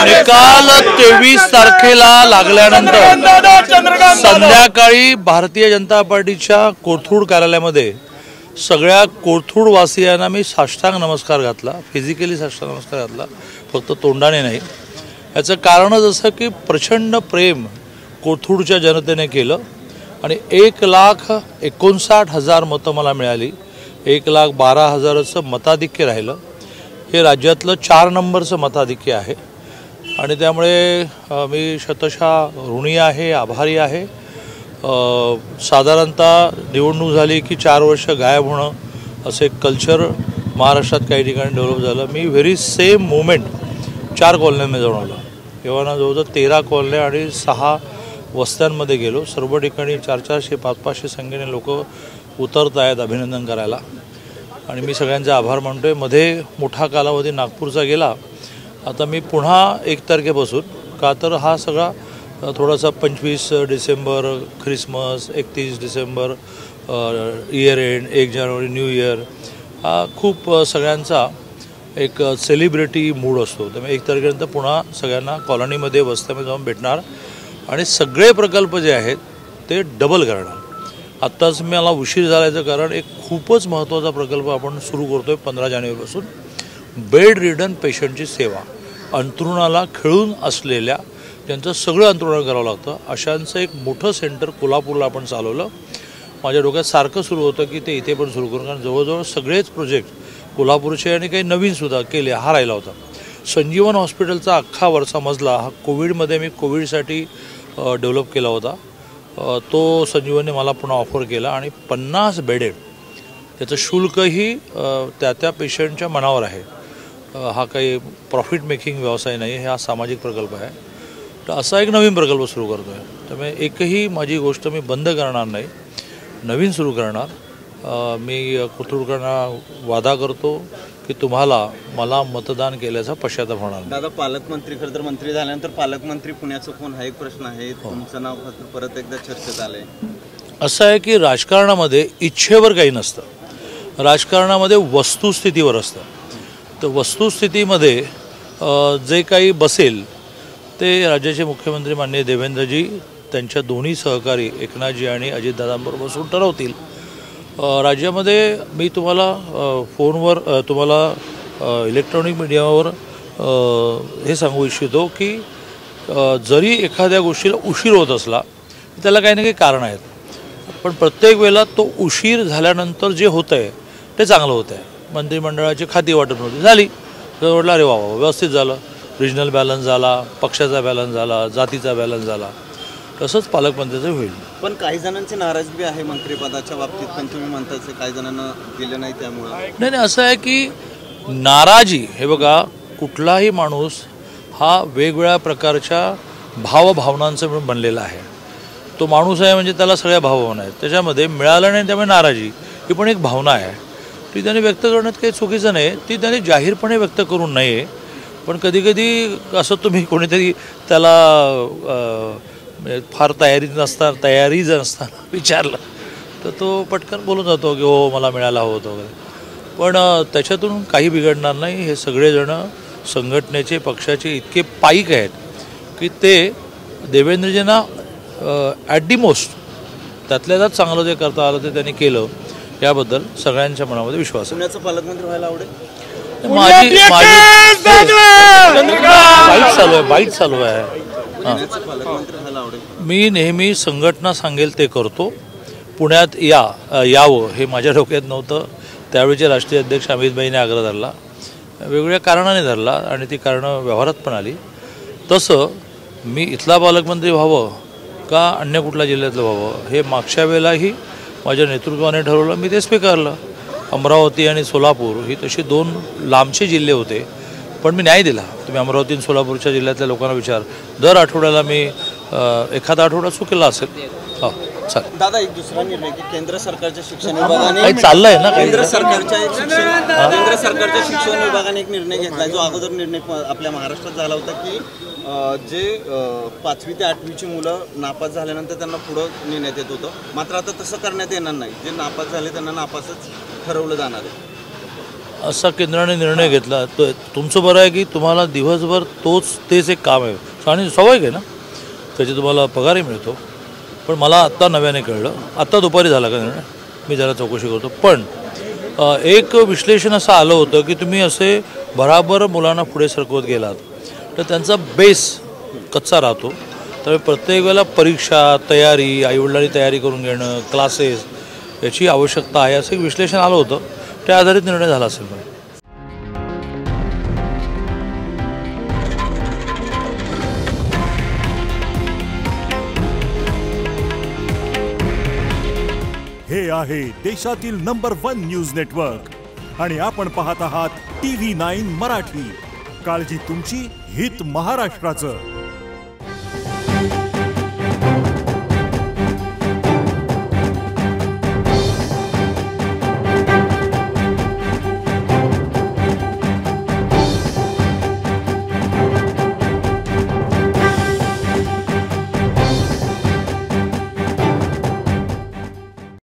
निकाल 23 तारखेला लागल्यानंतर संध्याकाळी भारतीय जनता पार्टीच्या कोथरूड कार्यालयामध्ये सगळ्या कोथरूड वासियांना मी साष्टांग नमस्कार घातला, फिजिकली साष्टांग नमस्कार घातला, फक्त तोंडाने नाही। याचं कारणच असं की प्रचंड प्रेम कोथरूडच्या जनतेने केलं आणि 1,59,000 मतं मला मिळाली। 1,12,000चं मताधिक्य राहिलं। हे राज्यातलं 4 नंबरचं मताधिक्य आहे आणि त्यामुळे मी शतशः ऋणी आहे, आभारी आहे। साधारणतः निवडणूक झाली की 4 वर्ष गायब होणं असे कल्चर महाराष्ट्रात काही ठिकाणी डेव्हलप झालं। मी व्हेरी सेम मुवमेंट 4 कॉलन्यांमध्ये जाऊन आलो। एव्हाना जवळजवळ 13 कॉलन्या आणि 6 वस्त्यांमध्ये गेलो। सर्व ठिकाणी 400-400 500-500 संख्येने लोक उतरत आहेत अभिनंदन करायला आणि मी सगळ्यांचे आभार मानतोय। मध्ये मोठा कालावधी नागपूरचा गेला, आता मी पुन्हा 1 तारखेपासून का तर हा सगळा थोडासा 25 December Christmas, 31 December year end, 1 जानेवारी न्यू इयर, हा खूप सगळ्यांचा एक सेलिब्रिटी मूड असतो। त्यामुळे 1 तारखेनंतर पुन्हा सगळ्यांना कॉलनीमध्ये वस्त्यामध्ये जाऊन भेटणार आणि सगळे प्रकल्प जे आहेत ते डबल करणार। आत्ताच मला उशीर झाल्याचं कारण एक खूपच महत्त्वाचा प्रकल्प आपण सुरू करतोय 15 जानेवारीपासून, बेड रिडन पेशंटची सेवा। अंथरुणाला खिळून असलेल्या त्यांचं सगळं अंथरुण करावं लागतं अशांचं एक मोठं सेंटर कोल्हापूरला आपण चालवलं। माझ्या डोक्यात सारखं सुरू होतं की ते इथे पण सुरू करू, कारण जवळजवळ सगळेच प्रोजेक्ट कोल्हापूरचे आणि काही नवीनसुद्धा केले, हा राहिला होता। संजीवन हॉस्पिटलचा अख्खा वरचा मजला हा कोविडमध्ये मी कोविडसाठी डेव्हलप केला होता, तो संजीवनने मला पुन्हा ऑफर केला आणि 50 बेडेड, त्याचं शुल्कही त्या पेशंटच्या मनावर आहे। हा काही प्रॉफिट मेकिंग व्यवसाय नाही, हा सामाजिक प्रकल्प आहे। तर असा एक नवीन प्रकल्प सुरू करतो आहे। त्यामुळे एकही माझी गोष्ट मी बंद करणार नाही, नवीन सुरू करणार। मी कोथरूडकरांना वादा करतो की तुम्हाला मला मतदान केल्याचा पश्चाताप होणार। दादा, पालकमंत्री खरं तर मंत्री झाल्यानंतर पालकमंत्री पुण्याचं कोण हा एक प्रश्न आहे, तुमचं नाव परत एकदा चर्चेत आलंय। असं आहे की राजकारणामध्ये इच्छेवर काही नसतं, राजकारणामध्ये वस्तुस्थितीवर असतं। तर वस्तुस्थितीमध्ये जे काही बसेल ते राज्याचे मुख्यमंत्री माननीय देवेंद्रजी त्यांच्या दोन्ही सहकारी एकनाथजी आणि अजितदादांबरोबर बसून ठरवतील। राज्यामध्ये मी तुम्हाला फोनवर तुम्हाला इलेक्ट्रॉनिक मीडियावर हे सांगू इच्छितो की जरी एखाद्या गोष्टीला उशीर होत असला त्याला काही ना काही कारण आहेत, पण प्रत्येक वेळेला तो उशीर झाल्यानंतर जे होतं आहे ते चांगलं होतं आहे। मंत्रिमंडळाची खाती वाटप नव्हती झाली तर म्हटलं अरे वा वा व्यवस्थित झालं, रिजनल बॅलन्स झाला, पक्षाचा बॅलन्स झाला, जातीचा बॅलन्स झाला, तसंच पालकमंत्र्याचं होईल। पण काही जणांची नाराजगी आहे मंत्रिपदाच्या बाबतीत, पण तुम्ही म्हणताच काही जणांना दिलं नाही त्यामुळे। नाही, असं आहे की नाराजी, हे बघा, कुठलाही माणूस हा वेगवेगळ्या प्रकारच्या भावभावनांचा मिळून बनलेला आहे। तो माणूस आहे म्हणजे त्याला सगळ्या भावभावना आहेत, त्याच्यामध्ये मिळालं नाही त्यामुळे नाराजी ही पण एक भावना आहे। ती त्याने व्यक्त करण्यात काही चुकीचं नाही, ती त्याने जाहीरपणे व्यक्त करू नये। पण कधीकधी असं तुम्ही कोणीतरी त्याला फार तयारी नसताना विचारलं तर तो पटकन बोलून जातो की हो मला मिळाला होतं वगैरे, पण त्याच्यातून काही बिघडणार नाही। हे सगळेजणं संघटनेचे पक्षाचे इतके पाईक आहेत की ते देवेंद्रजींना ॲट दी मोस्ट त्यातल्या त्यात चांगलं जे करता आलं ते त्यांनी केलं, याबद्दल सगळ्यांच्या मनामध्ये विश्वास आहे। पुण्याचं पालकमंत्री व्हायला आवडेल? बाईट चालू आहे। मी नेहमी संघटना सांगेल ते करतो। पुण्यात यावं हे माझ्या डोक्यात नव्हतं, त्यावेळेचे राष्ट्रीय अध्यक्ष अमितभाईने आग्रह धरला, वेगवेगळ्या कारणाने धरला आणि ती कारणं व्यवहारात पण आली। तसं मी इथला पालकमंत्री व्हावं का अन्य कुठल्या जिल्ह्यातलं व्हावं हे मागच्या वेळेलाही माझ्या नेतृत्वाने ठरवलं, मी ते स्वीकारलं। अमरावती आणि सोलापूर ही तशी 2 लांबचे जिल्हे होते, पण मी न्याय दिला। तुम्ही अमरावती आणि सोलापूरच्या जिल्ह्यातल्या लोकांना विचार, दर आठवड्याला मी एखादा आठवडा चुकला असेल। हो चालेल। दादा, एक दुसरा निर्णय की केंद्र सरकारच्या शिक्षण विभागाने चाललंय ना, केंद्र सरकारच्या शिक्षण विभागाने एक निर्णय घेतला, जो अगोदर निर्णय आपल्या महाराष्ट्रात झाला होता की जे 5वी ते 8वीची मुलं नापास झाल्यानंतर त्यांना पुढं नेण्यात येत होतं, मात्र आता तसं करण्यात येणार नाही। जे नापास झाले त्यांना नापासच ठरवलं जाणार आहे। असा केंद्राने निर्णय घेतला. तुमचं बरं आहे की तुम्हाला दिवसभर तेच एक काम आहे आणि स्वाभाविक आहे ना, त्याची तुम्हाला पगारही मिळतो. पण मला आत्ता नव्याने कळलं, आत्ता दुपारी झाला का निर्णय, मी जरा चौकशी करतो. पण एक विश्लेषण असं आलं होतं की तुम्ही असे बराबर मुलांना पुढे सरकवत गेलात तर त्यांचा बेस कच्चा राहतो. तर प्रत्येक वेळेला परीक्षा तयारी, आईवडिलांनी तयारी करून घेणं, क्लासेस याची आवश्यकता आहे असं एक विश्लेषण आलं होतं. त्या आधारित निर्णय झाला असेल. हे आहे देशातील नंबर 1 न्यूज नेटवर्क आणि आपण पाहत आहात TV9 मराठी. काळजी तुमची, हित महाराष्ट्राचं.